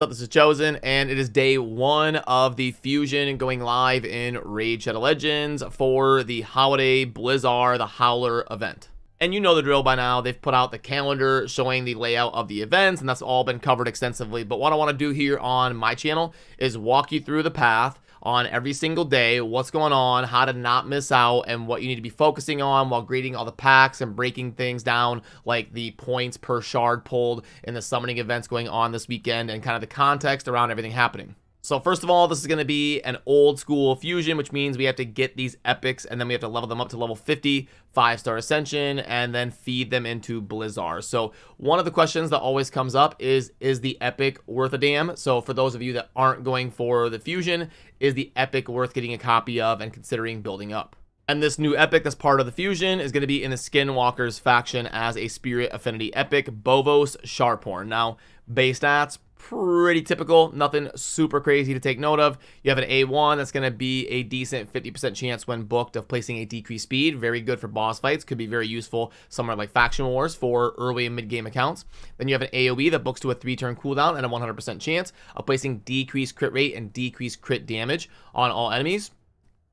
Up, this is Chosen, and it is day 1 of the fusion going live in Raid Shadow Legends for the holiday Blizaar, the Howler event. And you know the drill by now. They've put out the calendar showing the layout of the events, and that's all been covered extensively. But what I want to do here on my channel is walk you through the path on every single day, what's going on, how to not miss out, and what you need to be focusing on while grading all the packs and breaking things down, like the points per shard pulled in the summoning events going on this weekend, and kind of the context around everything happening. So first of all, this is going to be an old school fusion, which means we have to get these epics and then we have to level them up to level 50, 5-star ascension, and then feed them into Blizaar. So one of the questions that always comes up is the epic worth a damn? So for those of you that aren't going for the fusion, is the epic worth getting a copy of and considering building up? And this new epic that's part of the fusion is going to be in the Skinwalkers faction as a Spirit Affinity epic, Bovos Sharphorn. Now, base stats, pretty typical, nothing super crazy to take note of. You have an A1 that's going to be a decent 50% chance when booked of placing a decreased speed. Very good for boss fights. Could be very useful somewhere like Faction Wars for early and mid-game accounts. Then you have an AoE that books to a 3-turn cooldown and a 100% chance of placing decreased crit rate and decreased crit damage on all enemies.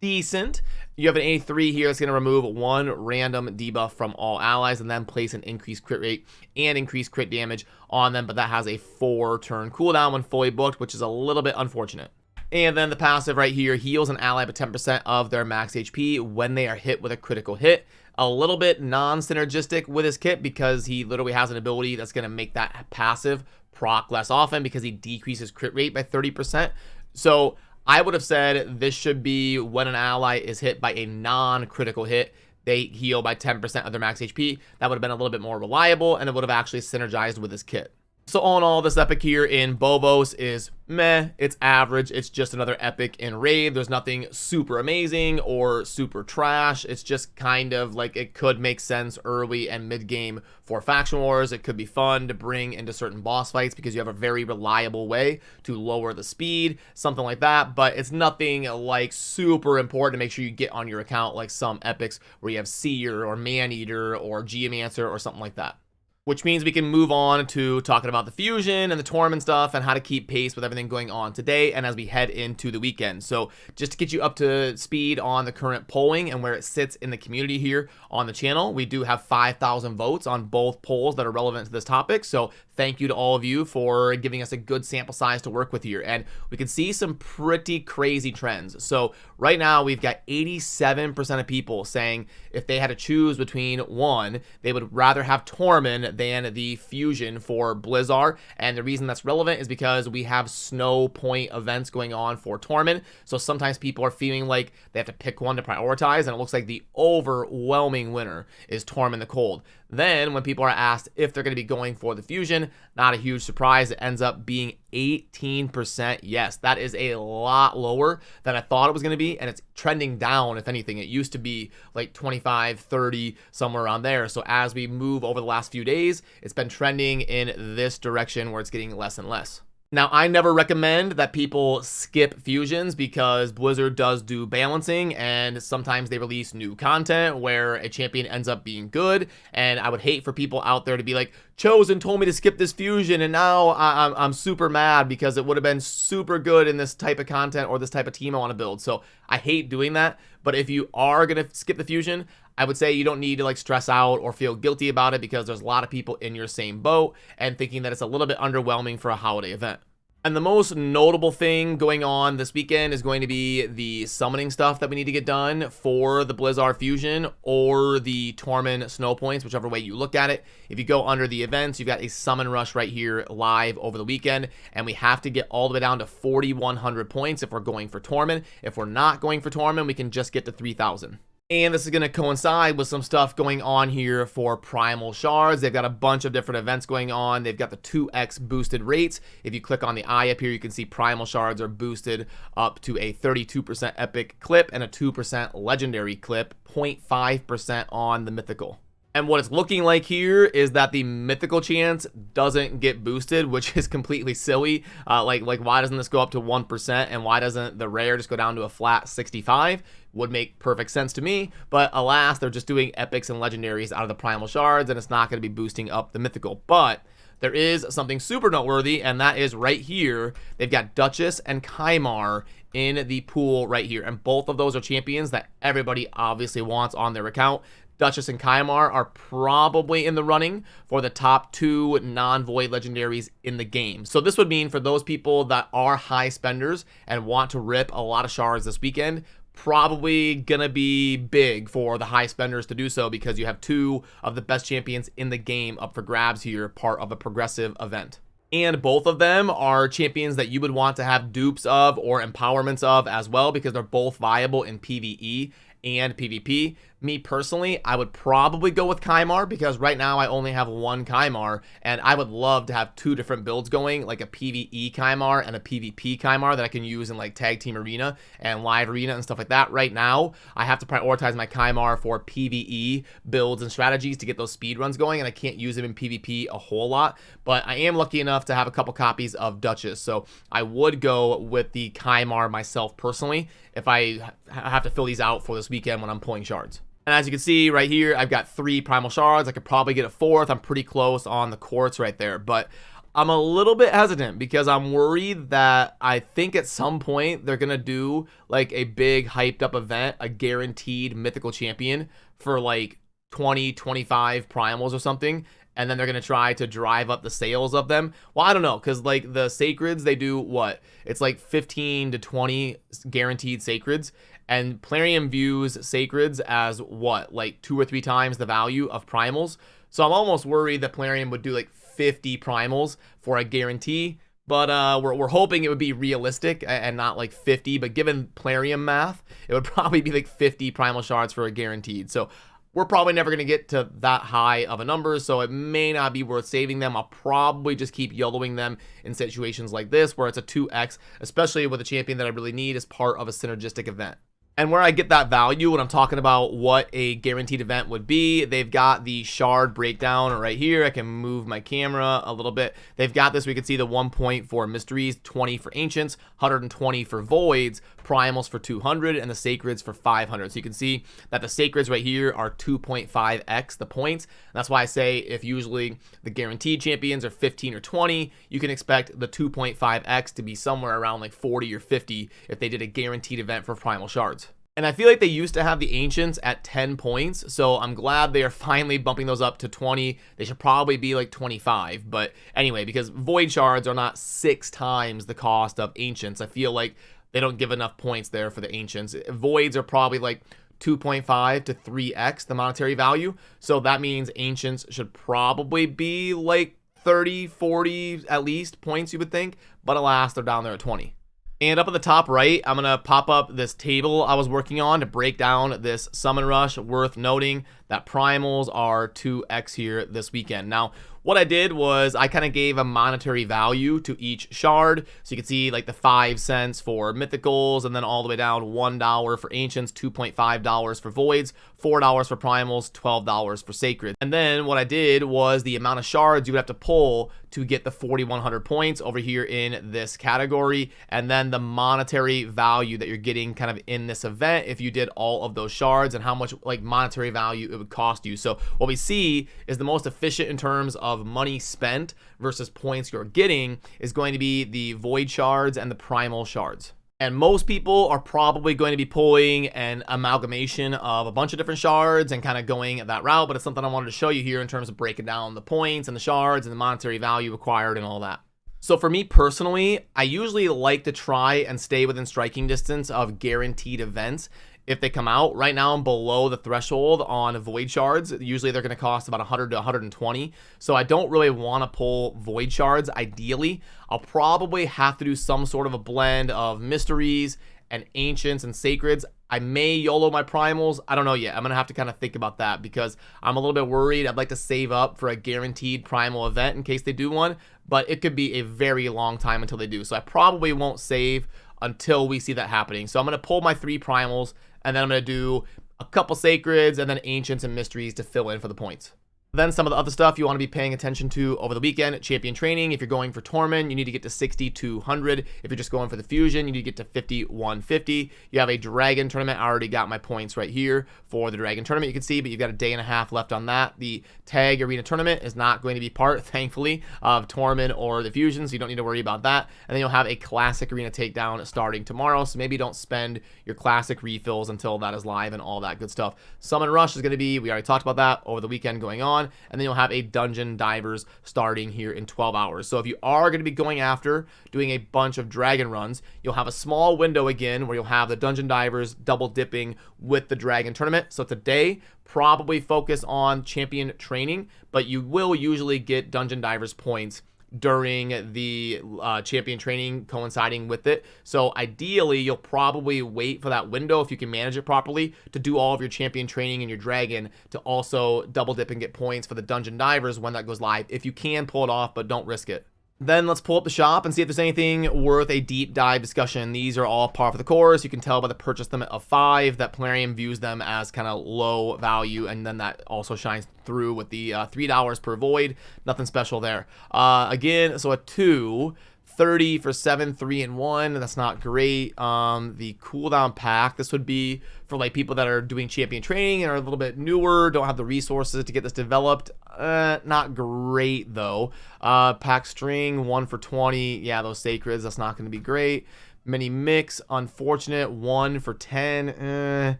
Decent. You have an A3 here that's going to remove one random debuff from all allies and then place an increased crit rate and increased crit damage on them, but that has a 4-turn cooldown when fully booked, which is a little bit unfortunate. And then the passive right here heals an ally by 10% of their max HP when they are hit with a critical hit. A little bit non-synergistic with his kit because he literally has an ability that's going to make that passive proc less often because he decreases crit rate by 30%. So I would have said this should be when an ally is hit by a non-critical hit, they heal by 10% of their max HP. That would have been a little bit more reliable, and it would have actually synergized with his kit. So all in all, this epic here in Bovos is meh, it's average, it's just another epic in Raid. There's nothing super amazing or super trash. It's just kind of like it could make sense early and mid-game for Faction Wars. It could be fun to bring into certain boss fights because you have a very reliable way to lower the speed, something like that. But it's nothing like super important to make sure you get on your account like some epics where you have Seer or Maneater or Geomancer or something like that. Which means we can move on to talking about the fusion and the tournament stuff and how to keep pace with everything going on today and as we head into the weekend. So just to get you up to speed on the current polling and where it sits in the community here on the channel, we do have 5,000 votes on both polls that are relevant to this topic. So thank you to all of you for giving us a good sample size to work with here. And we can see some pretty crazy trends. So right now we've got 87% of people saying if they had to choose between one, they would rather have Tormund than the fusion for Blizaar. And the reason that's relevant is because we have snow point events going on for Tormund. So sometimes people are feeling like they have to pick one to prioritize, and it looks like the overwhelming winner is Tormund the Cold. Then when people are asked if they're going to be going for the fusion, not a huge surprise, it ends up being 18% yes. That is a lot lower than I thought it was going to be, and it's trending down. If anything, it used to be like 25, 30, somewhere around there. So as we move over the last few days, it's been trending in this direction where it's getting less and less. Now, I never recommend that people skip fusions because Blizzard does do balancing, and sometimes they release new content where a champion ends up being good, and I would hate for people out there to be like, Chosen told me to skip this fusion, and now I'm super mad because it would have been super good in this type of content or this type of team I want to build. So I hate doing that, but if you are going to skip the fusion, I would say you don't need to like stress out or feel guilty about it because there's a lot of people in your same boat and thinking that it's a little bit underwhelming for a holiday event. And the most notable thing going on this weekend is going to be the summoning stuff that we need to get done for the Blizaar Fusion or the Tormund Snow Points, whichever way you look at it. If you go under the events, you've got a summon rush right here live over the weekend, and we have to get all the way down to 4,100 points if we're going for Tormund. If we're not going for Tormund, we can just get to 3,000. And this is going to coincide with some stuff going on here for Primal Shards. They've got a bunch of different events going on. They've got the 2x boosted rates. If you click on the eye up here, you can see Primal Shards are boosted up to a 32% epic clip and a 2% legendary clip, 0.5% on the mythical. And what it's looking like here is that the mythical chance doesn't get boosted, which is completely silly. Like why doesn't this go up to 1%, and why doesn't the rare just go down to a flat 65? Would make perfect sense to me, but alas, they're just doing epics and legendaries out of the Primal Shards, and it's not going to be boosting up the mythical. But there is something super noteworthy, and that is right here. They've got Duchess and Kymar in the pool right here, and both of those are champions that everybody obviously wants on their account. Duchess and Kymar are probably in the running for the top 2 non-void legendaries in the game. So this would mean for those people that are high spenders and want to rip a lot of shards this weekend, probably gonna be big for the high spenders to do so, because you have 2 of the best champions in the game up for grabs here, part of a progressive event. And both of them are champions that you would want to have dupes of or empowerments of as well, because they're both viable in PvE and PvP. Me personally, I would probably go with Kymar, because right now I only have 1 Kymar, and I would love to have 2 different builds going, like a PvE Kymar and a PvP Kymar that I can use in like Tag Team Arena and Live Arena and stuff like that. Right now, I have to prioritize my Kymar for PvE builds and strategies to get those speed runs going, and I can't use him in PvP a whole lot, but I am lucky enough to have a couple copies of Duchess, so I would go with the Kymar myself personally if I have to fill these out for this weekend when I'm pulling shards. And as you can see right here, I've got 3 primal shards. I could probably get a 4th. I'm pretty close on the quartz right there, but I'm a little bit hesitant because I'm worried that I think at some point they're gonna do like a big hyped up event, a guaranteed mythical champion for like 20, 25 primals or something, and then they're going to try to drive up the sales of them. Well, I don't know, because like the sacreds, they do what? It's like 15 to 20 guaranteed sacreds, and Plarium views sacreds as what? Like 2 or 3 times the value of primals. So I'm almost worried that Plarium would do like 50 primals for a guarantee, but we're hoping it would be realistic and not like 50, but given Plarium math, it would probably be like 50 primal shards for a guaranteed. So we're probably never going to get to that high of a number, so it may not be worth saving them. I'll probably just keep YOLOing them in situations like this where it's a 2x, especially with a champion that I really need as part of a synergistic event. And where I get that value when I'm talking about what a guaranteed event would be, they've got the shard breakdown right here. I can move my camera a little bit. They've got this. We can see the 1 point for mysteries, 20 for ancients, 120 for voids, primals for 200, and the sacreds for 500. So you can see that the sacreds right here are 2.5x the points. That's why I say if usually the guaranteed champions are 15 or 20, you can expect the 2.5x to be somewhere around like 40 or 50 if they did a guaranteed event for primal shards. And I feel like they used to have the ancients at 10 points, so I'm glad they are finally bumping those up to 20. They should probably be like 25, but anyway, because void shards are not 6 times the cost of ancients, I feel like they don't give enough points there for the ancients. Voids are probably like 2.5 to 3x the monetary value, so that means ancients should probably be like 30, 40 at least points, you would think, but alas, they're down there at 20. And up at the top right, I'm going to pop up this table I was working on to break down this summon rush. Worth noting that primals are 2x here this weekend. Now, what I did was I kind of gave a monetary value to each shard. So you can see like the 5 cents for mythicals, and then all the way down $1 for ancients, $2.5 for voids, $4 for primals, $12 for sacred. And then what I did was the amount of shards you would have to pull to get the 4,100 points over here in this category, and then the monetary value that you're getting kind of in this event if you did all of those shards, and how much like monetary value it would cost you. So what we see is the most efficient in terms of money spent versus points you're getting is going to be the void shards and the primal shards. And most people are probably going to be pulling an amalgamation of a bunch of different shards and kind of going that route, but it's something I wanted to show you here in terms of breaking down the points and the shards and the monetary value required and all that. So for me personally, I usually like to try and stay within striking distance of guaranteed events if they come out. Right now I'm below the threshold on void shards. Usually they're going to cost about 100 to 120, so I don't really want to pull void shards. Ideally, I'll probably have to do some sort of a blend of mysteries and ancients and sacreds. I may YOLO my primals. I don't know yet. I'm going to have to kind of think about that because I'm a little bit worried. I'd like to save up for a guaranteed primal event in case they do one, but it could be a very long time until they do. So I probably won't save until we see that happening. So I'm going to pull my 3 primals, and then I'm going to do a couple sacreds and then ancients and mysteries to fill in for the points. Then some of the other stuff you want to be paying attention to over the weekend: champion training. If you're going for Torment, you need to get to 6,200. If you're just going for the Fusion, you need to get to 5,150. You have a Dragon tournament. I already got my points right here for the Dragon tournament, you can see, but you've got a day and a half left on that. The Tag Arena tournament is not going to be part, thankfully, of Torment or the Fusion, so you don't need to worry about that. And then you'll have a Classic Arena takedown starting tomorrow, so maybe don't spend your Classic refills until that is live and all that good stuff. Summon Rush is going to be, we already talked about that, over the weekend going on. And then you'll have a Dungeon Divers starting here in 12 hours. So if you are going to be going after doing a bunch of Dragon runs, you'll have a small window again where you'll have the Dungeon Divers double dipping with the Dragon tournament. So today, probably focus on champion training, but you will usually get Dungeon Divers points during the champion training coinciding with it. So ideally, you'll probably wait for that window, if you can manage it properly, to do all of your champion training and your Dragon, to also double dip and get points for the Dungeon Divers when that goes live, if you can pull it off, but don't risk it. Then let's pull up the shop and see if there's anything worth a deep dive discussion. These are all par for the course. You can tell by the purchase limit of 5 that Plarium views them as kind of low value, and then that also shines through with the $3 per void. Nothing special there. Again, so a 2, 30 for 7, 3, and 1. That's not great. The cooldown pack, this would be for like people that are doing champion training and are a little bit newer, don't have the resources to get this developed. Not great though. Pack string, 1 for 20. Yeah, those sacreds, that's not going to be great. Mini mix, unfortunate, 1 for 10.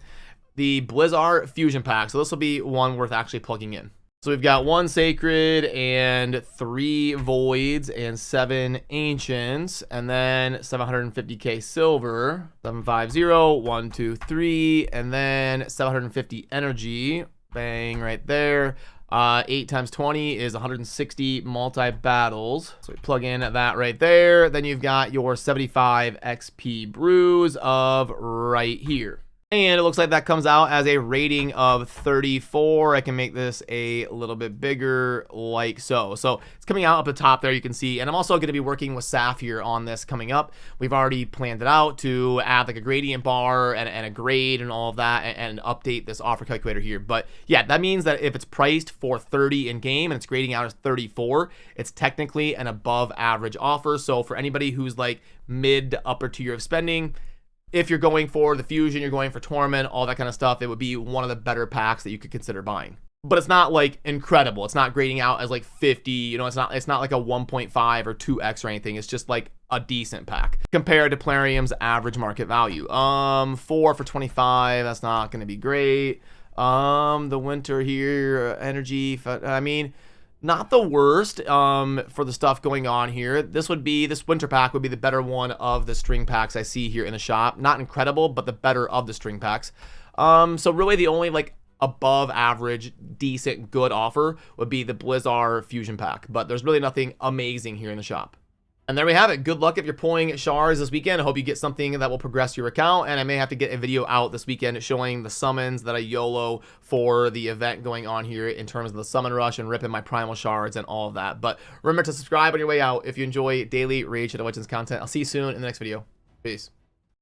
The Blizaar fusion pack, so this will be one worth actually plugging in. So we've got 1 sacred and 3 voids and 7 ancients, and then 750k silver, 750, 1, 2, 3, and then 750 energy. Bang, right there. 8 times 20 is 160 multi-battles. So we plug in that right there. Then you've got your 75 XP brews of right here. And it looks like that comes out as a rating of 34. I can make this a little bit bigger, like so. So it's coming out up the top there, you can see. And I'm also going to be working with Saf here on this coming up. We've already planned it out to add like a gradient bar and a grade and all of that, and update this offer calculator here. But yeah, that means that if it's priced for 30 in game and it's grading out as 34, it's technically an above average offer. So for anybody who's like mid to upper tier of spending, if you're going for the Fusion, you're going for Torment, all that kind of stuff, it would be one of the better packs that you could consider buying. But it's not like incredible. It's not grading out as like 50, you know, it's not like a 1.5 or 2x or anything. It's just like a decent pack compared to Plarium's average market value. 4 for 25, that's not going to be great. The winter here, energy, I mean, not the worst for the stuff going on here. This winter pack would be the better one of the string packs I see here in the shop. Not incredible, but the better of the string packs. So really the only like above average, decent, good offer would be the Blizaar fusion pack. But there's really nothing amazing here in the shop. And there we have it. Good luck if you're pulling shards this weekend. I hope you get something that will progress your account. And I may have to get a video out this weekend showing the summons that I YOLO for the event going on here in terms of the summon rush and ripping my primal shards and all of that. But remember to subscribe on your way out if you enjoy daily Raid Shadow Legends content. I'll see you soon in the next video. Peace.